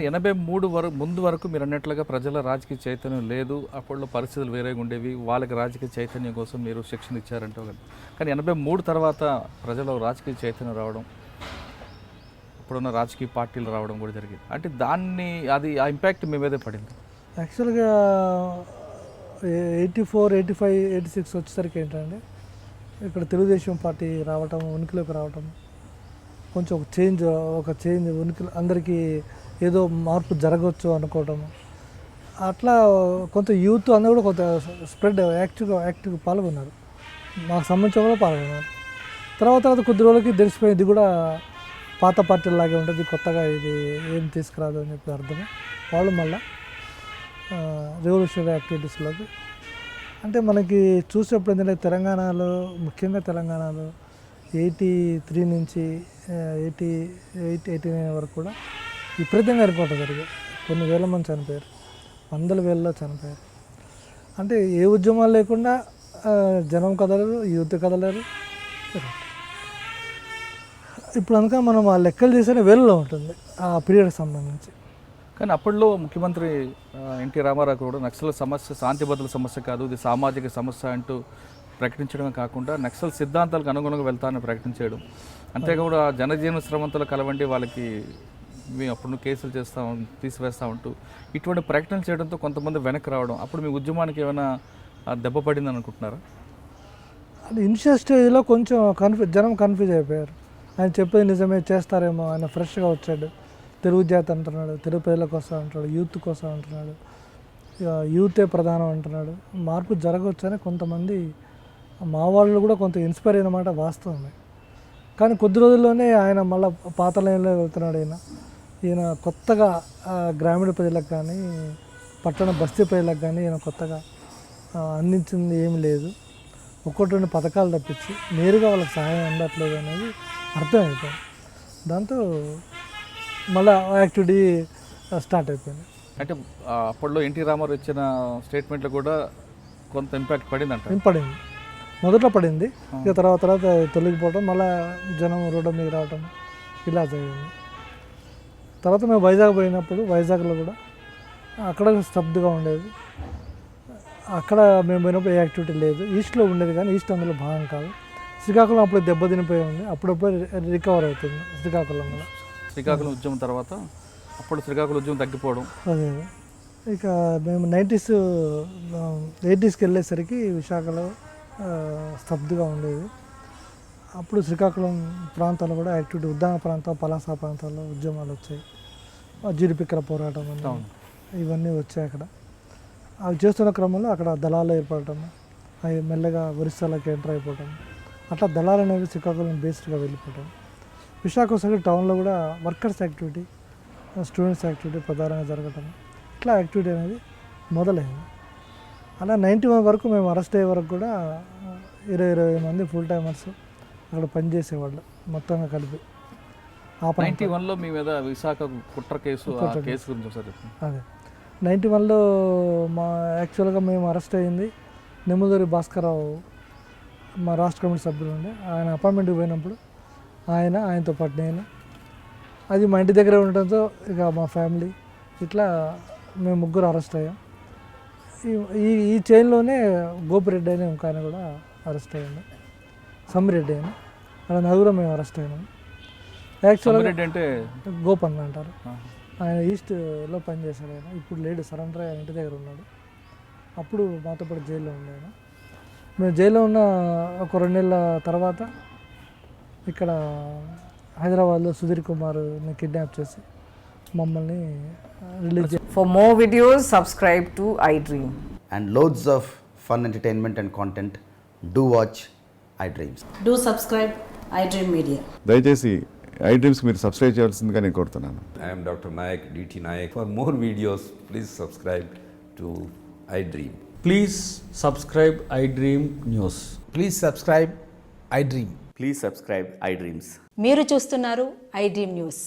కానీ 83 ముందు వరకు మీరు అన్నట్లుగా ప్రజల రాజకీయ చైతన్యం లేదు, అప్పట్లో పరిస్థితులు వేరేగా ఉండేవి, వాళ్ళకి రాజకీయ చైతన్యం కోసం మీరు శిక్షణ ఇచ్చారంటే కదా. కానీ 83 తర్వాత ప్రజల రాజకీయ చైతన్యం రావడం, ఇప్పుడున్న రాజకీయ పార్టీలు రావడం కూడా జరిగింది. అంటే ఆ ఇంపాక్ట్ మీ మీదే పడింది. యాక్చువల్గా 84, 85, 86 వచ్చేసరికి ఏంటంటే ఇక్కడ తెలుగుదేశం పార్టీ రావటం, ఉనికిలోకి రావటం, కొంచెం ఒక చేంజ్ ఉనికి, అందరికీ ఏదో మార్పు జరగవచ్చు అనుకోవటము, అట్లా కొంత యూత్ అందరూ కూడా కొంత స్ప్రెడ్ యాక్టివ్గా పాల్గొన్నారు. మాకు సంబంధించిన కూడా పాల్గొన్నారు. తర్వాత కొద్ది రోజులకి తెలిసిపోయింది, ఇది కూడా పాత పార్టీలాగే ఉంటుంది, కొత్తగా ఇది ఏం తీసుకురాదు అని చెప్పి అర్థమే. వాళ్ళు మళ్ళీ రెవల్యూషనరీ యాక్టివిటీస్లోకి, అంటే మనకి చూసేప్పుడు ఏంటంటే తెలంగాణలో, ముఖ్యంగా తెలంగాణలో 83 నుంచి 89 వరకు కూడా విపరీతంగా ఎన్కౌంటర్ జరిగాయి. కొన్ని వేల మంది చనిపోయారు, వందల వేలలో చనిపోయారు. అంటే ఏ ఉద్యమాలు లేకుండా జనం కదలరు, యూత్ కదలరు. ఇప్పుడు అందుకని మనం ఆ లెక్కలు చేస్తేనే వేలలో ఉంటుంది ఆ పీరియడ్కి సంబంధించి. కానీ అప్పట్లో ముఖ్యమంత్రి ఎన్టీ రామారావు కూడా నక్సల్ సమస్య శాంతి భద్రతల సమస్య కాదు, ఇది సామాజిక సమస్య అంటూ ప్రకటించడమే కాకుండా నక్సల్ సిద్ధాంతాలకు అనుగుణంగా వెళ్తానని ప్రకటించడం, అంతేకాకుండా జనజీవన శ్రమంతులు కలవండి, వాళ్ళకి మేము అప్పుడు కేసులు తీసివేస్తా ఉంటూ ఇటువంటి ప్రకటనలు చేయడంతో కొంతమంది వెనక్కి రావడం, అప్పుడు మీ ఉద్యమానికి ఏమైనా దెబ్బ పడిందని అనుకుంటున్నారా? అది ఇనిషియల్ స్టేజ్లో కొంచెం జనం కన్ఫ్యూజ్ అయిపోయారు. ఆయన చెప్పేది నిజమే, చేస్తారేమో, ఆయన ఫ్రెష్గా వచ్చాడు, తెలుగు జాతి అంటున్నాడు, తెలుగు ప్రజల కోసం అంటున్నాడు, యూత్ కోసం అంటున్నాడు, యూతే ప్రధానం అంటున్నాడు, మార్పు జరగవచ్చని కొంతమంది మా వాళ్ళు కూడా కొంత ఇన్స్పైర్ అయిన మాట వాస్తవమే. కానీ కొద్ది రోజుల్లోనే ఆయన మళ్ళీ పాత లైన్లో వెళ్తున్నాడు. ఈయన కొత్తగా గ్రామీణ ప్రజలకు కానీ పట్టణ బస్తీ ప్రజలకు కానీ ఈయన కొత్తగా అందించింది ఏమి లేదు, ఒక్కొక్కటి 2 పథకాలు తప్పించి నేరుగా వాళ్ళకి సహాయం అందట్లేదు అనేది అర్థమైపోయింది. దాంతో మళ్ళీ యాక్టివిటీ స్టార్ట్ అయిపోయింది. అంటే అప్పట్లో ఎన్టీ రామారావు ఇచ్చిన స్టేట్మెంట్లో కూడా కొంత ఇంపాక్ట్ పడిందంట. పడింది, మొదట్లో పడింది, ఇక తర్వాత తొలగిపోవడం, మళ్ళీ జనం రోడ్డు మీద రావటం ఇలా జరిగింది. తర్వాత మేము వైజాగ్ పోయినప్పుడు వైజాగ్లో కూడా అక్కడ స్తబ్దుగా ఉండేది. అక్కడ మేము పోయినప్పుడు ఏ యాక్టివిటీ లేదు. ఈస్ట్లో ఉండేది కానీ ఈస్ట్ అందులో భాగం కాదు. శ్రీకాకుళం అప్పుడు దెబ్బతినిపోయి ఉంది, అప్పుడప్పుడు రికవర్ అవుతుంది శ్రీకాకుళం కూడా. శ్రీకాకుళం ఉద్యమం తర్వాత అప్పుడు శ్రీకాకుళం ఉద్యమం తగ్గిపోవడం. అదే ఇక మేము 90s 80sకి వెళ్ళేసరికి విశాఖలో స్తబ్దుగా ఉండేది. అప్పుడు శ్రీకాకుళం ప్రాంతాల్లో కూడా యాక్టివిటీ, ఉద్దాన ప్రాంతం, పలాస ప్రాంతాల్లో ఉద్యమాలు వచ్చాయి, జీడిపిక్కల పోరాటం ఇవన్నీ వచ్చాయి. అక్కడ అవి చేస్తున్న క్రమంలో అక్కడ దళాలు ఏర్పడటం, అవి మెల్లగా ఒరిస్సాలోకి ఎంటర్ అయిపోవటం, అట్లా దళాలు అనేవి శ్రీకాకుళం బేస్డ్గా వెళ్ళిపోవటం. విశాఖపట్నం టౌన్లో కూడా వర్కర్స్ యాక్టివిటీ, స్టూడెంట్స్ యాక్టివిటీ ప్రధానంగా జరగటం, ఇట్లా యాక్టివిటీ అనేది మొదలైంది. అలా 91 వరకు మేము అరెస్ట్ అయ్యే వరకు కూడా 20 మంది ఫుల్ టైమర్స్ అక్కడ పనిచేసేవాళ్ళు మొత్తంగా కలిపి. 91లో మీ మీద విశాఖ కుట్ర కేసు గురించి ఒకసారి. అదే 91లో యాక్చువల్గా మేము అరెస్ట్ అయ్యింది నెమ్మదూరి భాస్కరరావు, మా రాష్ట్ర కమిటీ సభ్యులు ఉండే, ఆయన అపార్ట్మెంట్కి పోయినప్పుడు ఆయనతో పాటు నేను, అది మా ఇంటి దగ్గర ఉండటంతో ఇక మా ఫ్యామిలీ ఇట్లా మేము 3 అరెస్ట్ అయ్యాం. ఈ చైన్లోనే గోపిరెడ్డి అని ఇంక ఆయన కూడా అరెస్ట్ అయ్యాడు, సమ్మిరెడ్డి అని, అలా 4 మేము అరెస్ట్ అయినాము. యాక్చువల్గా అంటే గోపన్న అంటారు, ఆయన ఈస్ట్లో పనిచేశాడు. ఆయన ఇప్పుడు లేడు, సరెండర్ ఆయన ఇంటి దగ్గర ఉన్నాడు. అప్పుడు మాతో పాటు జైల్లో ఉన్నాడు. మేము జైల్లో ఉన్న ఒక 2 నెలల తర్వాత ఇక్కడ హైదరాబాద్లో సుధీర్ కుమార్ని కిడ్నాప్ చేసి మమ్మల్ని release. For more videos, subscribe to iDream. And loads of fun entertainment and content, do watch iDreams. Do subscribe iDream Media. దయచేసి iDreams మీరు సబ్స్క్రైబ్ చేయాల్సిందిగా నేను కోరుతున్నాను. I am Dr. Nayak, DT Nayak. For more videos, please subscribe to iDream. Please subscribe iDream News. Please subscribe iDream. Please subscribe iDreams. మీరు చూస్తున్నారు iDream News.